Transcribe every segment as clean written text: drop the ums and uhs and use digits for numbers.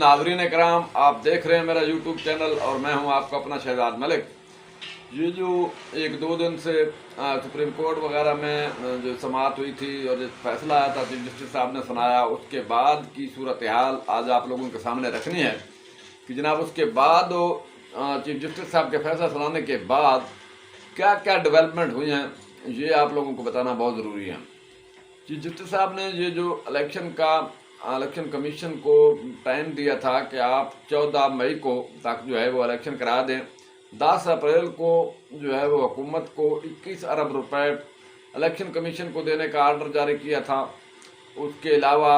नाज़रीन कराम, आप देख रहे हैं मेरा यूट्यूब चैनल और मैं हूं आपका अपना शहजाद मलिक। ये जो एक दो दिन से सुप्रीम कोर्ट वगैरह में जो समाअत हुई थी और जो फैसला आया था चीफ जस्टिस साहब ने सुनाया, उसके बाद की सूरत हाल आज आप लोगों के सामने रखनी है कि जनाब उसके बाद चीफ जस्टिस साहब के फैसला सुनाने के बाद क्या क्या डेवलपमेंट हुई हैं, ये आप लोगों को बताना बहुत ज़रूरी है। चीफ जस्टिस साहब ने ये जो इलेक्शन कमीशन को टाइम दिया था कि आप 14 मई को तक जो है वो इलेक्शन करा दें, 10 अप्रैल को जो है वो हुकूमत को 21 अरब रुपए इलेक्शन कमीशन को देने का आर्डर जारी किया था। उसके अलावा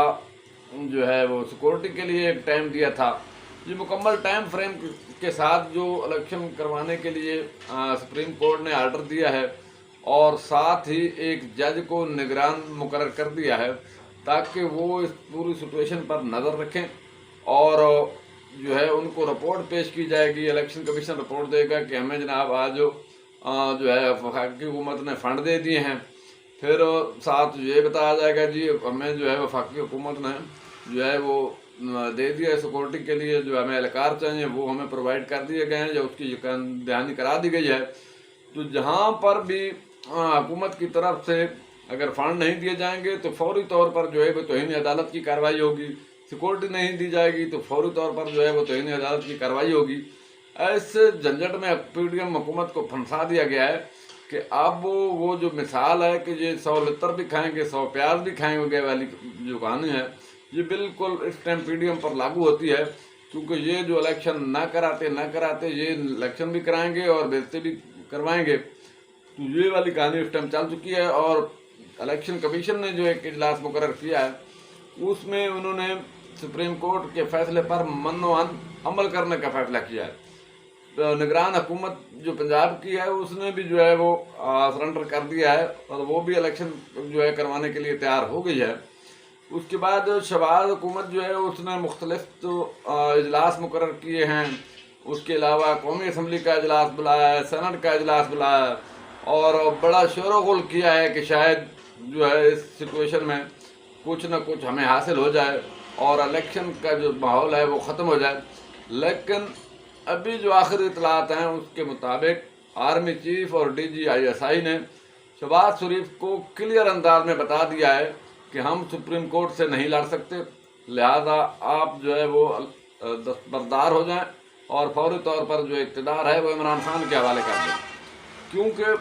जो है वो सिक्योरिटी के लिए एक टाइम दिया था। ये मुकम्मल टाइम फ्रेम के साथ जो इलेक्शन करवाने के लिए सुप्रीम कोर्ट ने आर्डर दिया है और साथ ही एक जज को निगरान मुकर्रर कर दिया है ताकि वो इस पूरी सिचुएशन पर नज़र रखें और जो है उनको रिपोर्ट पेश की जाएगी। इलेक्शन कमीशन रिपोर्ट देगा कि हमें जनाब आज जो है वफाकी हुकूमत ने फ़ंड दे दिए हैं। फिर साथ ये बताया जाएगा जी हमें जो है वफाकी हुकूमत ने जो है वो दे दिया है सिक्योरिटी के लिए, जो हमें एहलकार चाहिए वो हमें प्रोवाइड कर दिए गए हैं या उसकी दहानी करा दी गई है। तो जहाँ पर भी हुकूमत की तरफ से अगर फंड नहीं दिए जाएंगे तो फौरी तौर पर जो है वो तौहीन अदालत की कार्रवाई होगी। सिक्योरिटी नहीं दी जाएगी तो फौरी तौर पर जो है वो तौहीन अदालत की कार्रवाई होगी। ऐसे झंझट में पीडीएम हुकूमत को फंसा दिया गया है कि अब वो जो मिसाल है कि ये 100 लितर भी खाएंगे 100 प्याज भी खाएंगे वाली जो कहानी है, ये बिल्कुल इस टाइम पीडीएम पर लागू होती है, क्योंकि ये जो इलेक्शन ना कराते ये इलेक्शन भी कराएंगे और बेइज्जती भी करवाएंगे। तो ये वाली कहानी इस टाइम चल चुकी है और इलेक्शन कमीशन ने जो एक इजलास मुकर्रर किया है उसमें उन्होंने सुप्रीम कोर्ट के फैसले पर मन्नोअन अमल करने का फैसला किया है। तो निगरान हुकूमत जो पंजाब की है उसने भी जो है वो सरेंडर कर दिया है और वो भी इलेक्शन जो है करवाने के लिए तैयार हो गई है। उसके बाद शहबाज हुकूमत जो है उसने मुख्तलिफ तो इजलास मुकर्रर किए हैं। उसके अलावा कौमी असम्बली का इजलास बुलाया है, सेनेट का इजलास बुलाया है और बड़ा शोरगुल किया है कि शायद जो है इस सिचुएशन में कुछ न कुछ हमें हासिल हो जाए और इलेक्शन का जो माहौल है वो ख़त्म हो जाए। लेकिन अभी जो आखिरी इतलात हैं उसके मुताबिक आर्मी चीफ और DGISI ने शहबाज शरीफ को क्लियर अंदाज में बता दिया है कि हम सुप्रीम कोर्ट से नहीं लड़ सकते, लिहाजा आप जो है वो दस्तबरदार हो जाएं और फौरी तौर पर जो इक़्तिदार है वो इमरान खान के हवाले कर दें। क्योंकि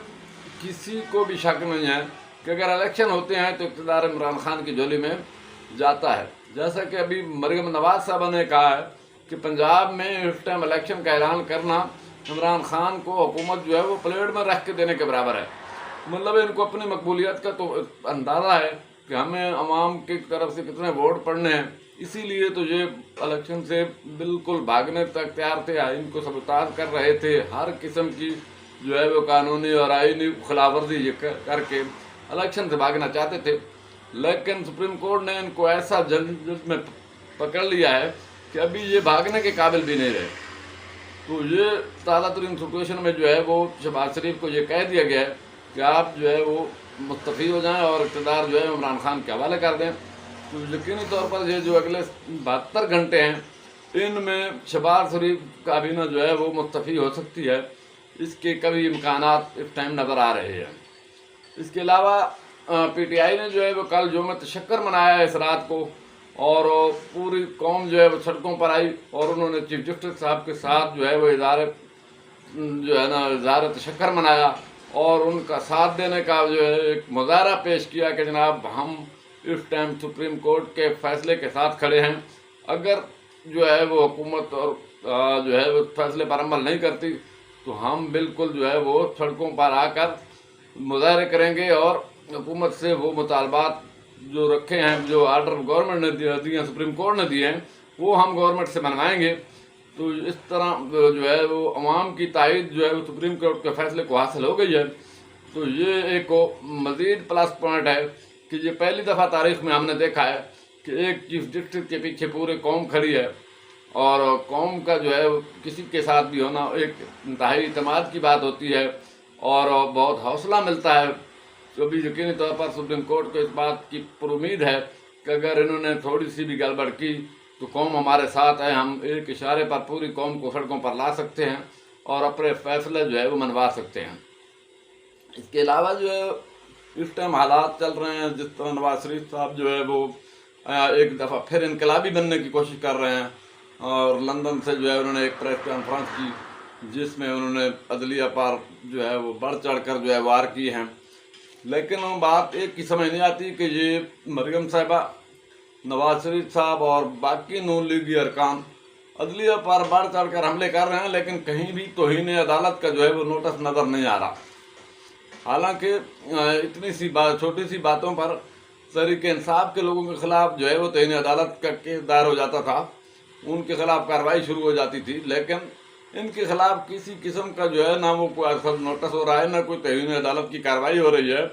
किसी को भी शक नहीं है कि अगर इलेक्शन होते हैं तो इक़्तिदार इमरान खान की झोली में जाता है। जैसा कि अभी मरियम नवाज साहब ने कहा है कि पंजाब में इस टाइम इलेक्शन का ऐलान करना इमरान खान को हुकूमत जो है वो प्लेट में रख के देने के बराबर है। मतलब इनको अपनी मकबूलियत का तो अंदाज़ा है कि हमें अवाम की तरफ से कितने वोट पड़ने हैं, इसीलिए तो ये इलेक्शन से बिल्कुल भागने तक तैयार थे। इनको सबूताज कर रहे थे, हर किस्म की जो है वो कानूनी और आईनी खिलाफवर्जी करके इलेक्शन से भागना चाहते थे। लेकिन सुप्रीम कोर्ट ने इनको ऐसा झंझट में पकड़ लिया है कि अभी ये भागने के काबिल भी नहीं रहे। तो ये ताज़ा तरीन सिचुएशन में जो है वो शहबाज शरीफ को ये कह दिया गया है कि आप जो है वो मुस्तफ़ी हो जाएं और इक़्तिदार जो है इमरान खान के हवाले कर दें। तो यकीनी तौर पर ये जो अगले 72 घंटे हैं इनमें शहबाज शरीफ काबीना जो है वो मुस्तफ़ी हो सकती है, इसके कभी इम्कानात इस टाइम नज़र आ रहे हैं। इसके अलावा PTI ने जो है वो कल यौम तशक्कुर मनाया है इस रात को और पूरी कौम जो है वो सड़कों पर आई और उन्होंने चीफ जस्टिस साहब के साथ जो है वो इज़हार तशक्कुर मनाया और उनका साथ देने का जो है एक मुज़ाहरा पेश किया कि जनाब हम इस टाइम सुप्रीम कोर्ट के फैसले के साथ खड़े हैं। अगर जो है वो हुकूमत और जो है वो फैसले पर अमल नहीं करती तो हम बिल्कुल जो है वो सड़कों पर आकर मुज़ाहरे करेंगे और हुकूमत से वो मुतालबात जो रखे हैं, जो आर्डर गवर्नमेंट ने दिए हैं, सुप्रीम कोर्ट ने दिए हैं, वो हम गवर्नमेंट से मनवाएंगे। तो इस तरह जो है वो अवाम की तायद जो है वो सुप्रीम कोर्ट के फैसले को हासिल हो गई है। तो ये एक मज़ीद प्लस पॉइंट है कि ये पहली दफ़ा तारीख़ में हमने देखा है कि एक चीफ जस्टिस के पीछे पूरी कौम खड़ी है और कौम का जो है किसी के साथ भी होना एक इंतहाई इत्मीनान की बात होती है और बहुत हौसला मिलता है। तो भी यकीनी तौर पर सुप्रीम कोर्ट को इस बात की पुरुमीद है कि अगर इन्होंने थोड़ी सी भी गड़बड़ की तो कौम हमारे साथ है, हम एक इशारे पर पूरी कौम को सड़कों पर ला सकते हैं और अपने फैसले जो है वो मनवा सकते हैं। इसके अलावा जो है इस टाइम हालात चल रहे हैं, जिस तरह नवाज शरीफ साहब जो है वो एक दफ़ा फिर इनकलाबी बनने की कोशिश कर रहे हैं, और लंदन से जो है उन्होंने एक प्रेस कॉन्फ्रेंस की जिसमें उन्होंने अदलिया पर जो है वो बढ़ चढ़ कर जो है वार की हैं। लेकिन वो बात एक की समझ नहीं आती कि ये मरियम साहिबा, नवाज शरीफ साहब और बाकी नून लीगी अरकान अदलिया पर बढ़ चढ़ कर हमले कर रहे हैं, लेकिन कहीं भी तौहीन अदालत का जो है वो नोटिस नज़र नहीं आ रहा। हालांकि इतनी सी बात, छोटी सी बातों पर तहरीक इंसाफ के लोगों के खिलाफ जो है वो तौहीन अदालत का केस दायर हो जाता था, उनके खिलाफ कार्रवाई शुरू हो जाती थी। लेकिन इनके खिलाफ किसी किस्म का जो है ना वो कोई नोटिस हो रहा है, ना कोई तौहीन अदालत की कार्रवाई हो रही है।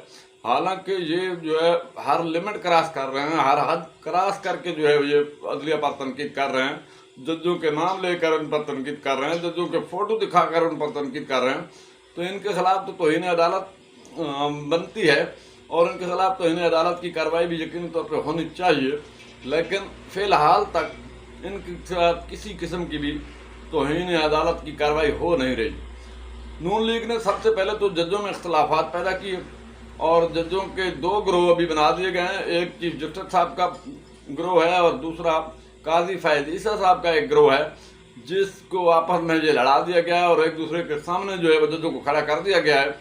हालांकि ये जो है हर लिमिट क्रॉस कर रहे हैं, हर हद क्रॉस करके जो है ये अदलिया पर तनकीद कर रहे हैं, जजों के नाम लेकर उन पर तनकीद कर रहे हैं, जजों के फ़ोटो दिखाकर उन पर तनकीद कर रहे हैं। तो इनके खिलाफ तो तौहीन अदालत बनती है और इनके खिलाफ तौहीन अदालत की कार्रवाई भी यकीनी तौर पर होनी चाहिए। लेकिन फ़िलहाल तक इनके खिलाफ किसी किस्म की भी तौहीन अदालत की कार्रवाई हो नहीं रही। नून लीग ने सबसे पहले तो जजों में इख्तलाफात पैदा किए और जजों के दो ग्रोह अभी बना दिए गए हैं। एक चीफ जस्टिस साहब का ग्रोह है और दूसरा काजी फैज़ ईसा साहब का एक ग्रोह है, जिसको आपस में ये लड़ा दिया गया है और एक दूसरे के सामने जो है वो जजों को खड़ा कर दिया गया है।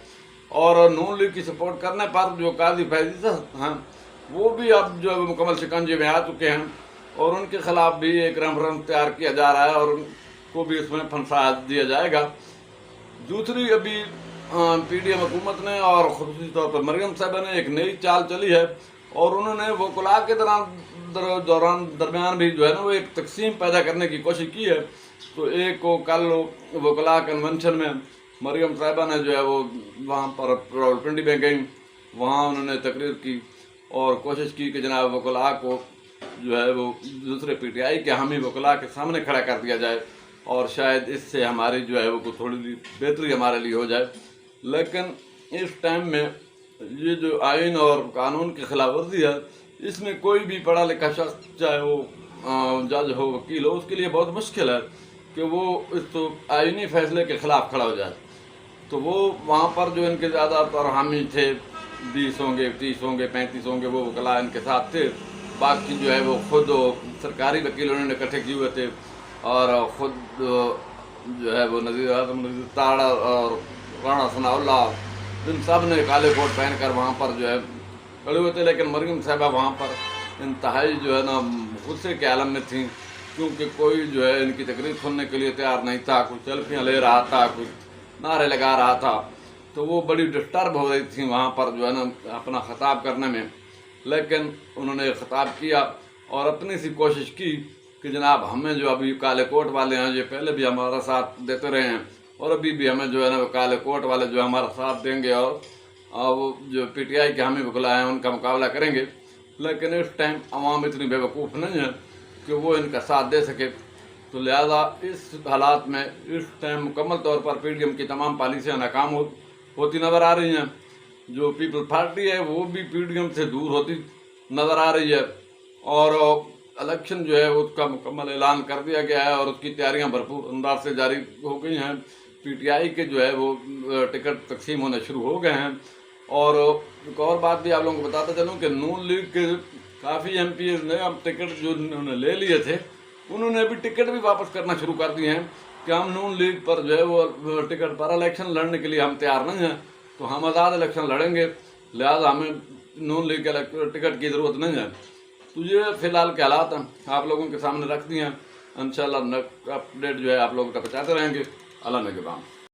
और नून लीग की सपोर्ट करने पर जो काजी फैज़ ईसा हैं वो भी अब जो है मुकम्मल शिकंजे में आ चुके हैं और उनके खिलाफ भी एक रेफरेंस तैयार किया जा रहा है और उनको भी इसमें फंसा दिया जाएगा। दूसरी अभी PDM हुकूमत ने और ख़ुसूसी तौर पर मरियम साहिबा ने एक नई चाल चली है और उन्होंने वकला के दरमियान भी जो है ना वो एक तकसीम पैदा करने की कोशिश की है। तो एक को कल वकला कन्वेंशन में मरियम साहिबा ने जो है वो वहाँ पर रावलपिंडी में गई, वहाँ उन्होंने तकरीर की और कोशिश की कि जनाब वकला को जो है वो दूसरे PTI के हामी वकला के सामने खड़ा कर दिया जाए और शायद इससे हमारी जो है वो थोड़ी बेहतरी हमारे लिए हो जाए। लेकिन इस टाइम में ये जो आइन और कानून की खिलाफ वर्जी है, इसमें कोई भी पढ़ा लिखा शख्स, चाहे वो जज हो, वकील हो, उसके लिए बहुत मुश्किल है कि वो इस तो आइनी फैसले के ख़िलाफ़ खड़ा हो जाए। तो वो वहाँ पर जो इनके ज़्यादातर हामी थे, 20 होंगे, 30 होंगे, 35 होंगे, वो वकला इनके साथ थे। बाकी जो है वो खुद सरकारी वकील उन्होंने इकट्ठे किए हुए थे और ख़ुद जो है वो नज़ीर आज़म ताड़ा और राणा सनाउल्लाह, इन सब ने काले कोट पहन कर वहाँ पर जो है खड़े हुए थे। लेकिन मरियम साहिबा वहाँ पर इंतहाई जो है ना गुस्से के आलम में थी, क्योंकि कोई जो है इनकी तकरीर सुनने के लिए तैयार नहीं था। कुछ सेल्फियाँ ले रहा था, कुछ नारे लगा रहा था, तो वो बड़ी डिस्टर्ब हो रही थी वहाँ पर जो है ना अपना ख़िताब करने में। लेकिन उन्होंने ख़िताब किया और अपनी सी कोशिश की कि जनाब हमें जो अभी काले कोट वाले हैं, ये पहले भी हमारा साथ देते रहे हैं और अभी भी हमें जो है ना काले कोट वाले जो हमारा साथ देंगे और वो जो PTI के हामी वकला हैं उनका मुकाबला करेंगे। लेकिन इस टाइम अवाम इतनी बेवकूफ़ नहीं है कि वो इनका साथ दे सके। तो लिहाजा इस हालात में इस टाइम मुकम्मल तौर पर PDM की तमाम पॉलिसियाँ नाकाम होती नज़र आ रही हैं। जो पीपल पार्टी है वो भी PDM से दूर होती नज़र आ रही है और इलेक्शन जो है उसका मुकम्मल ऐलान कर दिया गया है और उसकी तैयारियां भरपूर अंदाज से जारी हो गई हैं। PTI के जो है वो टिकट तकसीम होने शुरू हो गए हैं। और एक और बात भी आप लोगों को बताता चलूँ कि नून लीग के काफ़ी MPs ने अब टिकट जो उन्होंने ले लिए थे, उन्होंने अभी टिकट भी वापस करना शुरू कर दिए हैं कि हम नून लीग पर जो है वो टिकट पर इलेक्शन लड़ने के लिए हम तैयार नहीं हैं, तो हम आज़ाद इलेक्शन लड़ेंगे, लिहाजा हमें नून लीग के टिकट की ज़रूरत नहीं है। तो ये फ़िलहाल के हालात हैं, आप लोगों के सामने रख दिए हैं। इंशाल्लाह अपडेट जो है आप लोगों का पहुँचाते रहेंगे। अल्लाह ने के बाद।